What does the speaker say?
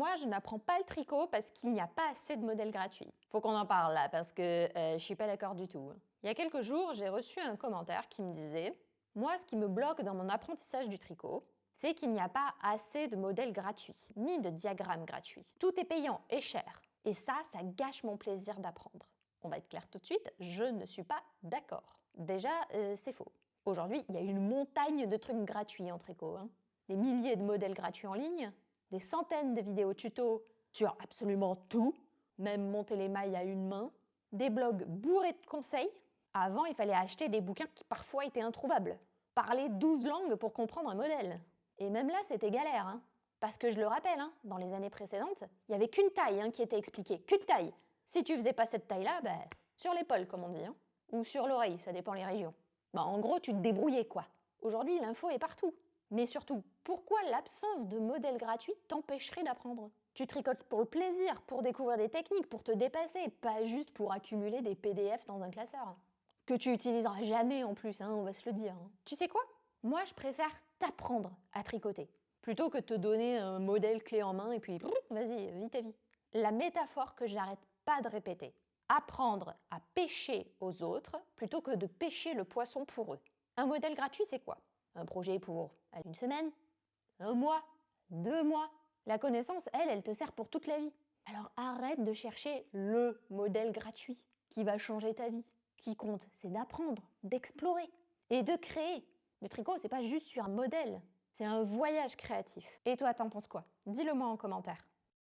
Moi, je n'apprends pas le tricot parce qu'il n'y a pas assez de modèles gratuits. Faut qu'on en parle là, parce que je suis pas d'accord du tout. Il y a quelques jours, j'ai reçu un commentaire qui me disait « Moi, ce qui me bloque dans mon apprentissage du tricot, c'est qu'il n'y a pas assez de modèles gratuits, ni de diagrammes gratuits. Tout est payant et cher. Et ça gâche mon plaisir d'apprendre. » On va être clair tout de suite, je ne suis pas d'accord. Déjà, c'est faux. Aujourd'hui, il y a une montagne de trucs gratuits en tricot. Des milliers de modèles gratuits en ligne, des centaines de vidéos tutos sur absolument tout, même monter les mailles à une main, des blogs bourrés de conseils. Avant, il fallait acheter des bouquins qui parfois étaient introuvables. Parler 12 langues pour comprendre un modèle. Et même là, c'était galère. Parce que je le rappelle, dans les années précédentes, il n'y avait qu'une taille qui était expliquée. Qu'une taille. Si tu faisais pas cette taille-là, sur l'épaule, comme on dit. Ou sur l'oreille, ça dépend les régions. En gros, tu te débrouillais, quoi. Aujourd'hui, l'info est partout. Mais surtout, pourquoi l'absence de modèles gratuits t'empêcherait d'apprendre? Tu tricotes pour le plaisir, pour découvrir des techniques, pour te dépasser, pas juste pour accumuler des PDF dans un classeur. Que tu utiliseras jamais en plus, on va se le dire. Tu sais quoi? Moi, je préfère t'apprendre à tricoter, plutôt que de te donner un modèle clé en main et puis vas-y, vis ta vie. La métaphore que j'arrête pas de répéter. Apprendre à pêcher aux autres plutôt que de pêcher le poisson pour eux. Un modèle gratuit, c'est quoi? Un projet pour une semaine, un mois, 2 mois. La connaissance, elle te sert pour toute la vie. Alors arrête de chercher le modèle gratuit qui va changer ta vie. Ce qui compte, c'est d'apprendre, d'explorer et de créer. Le tricot, c'est pas juste sur un modèle, c'est un voyage créatif. Et toi, t'en penses quoi? Dis-le moi en commentaire.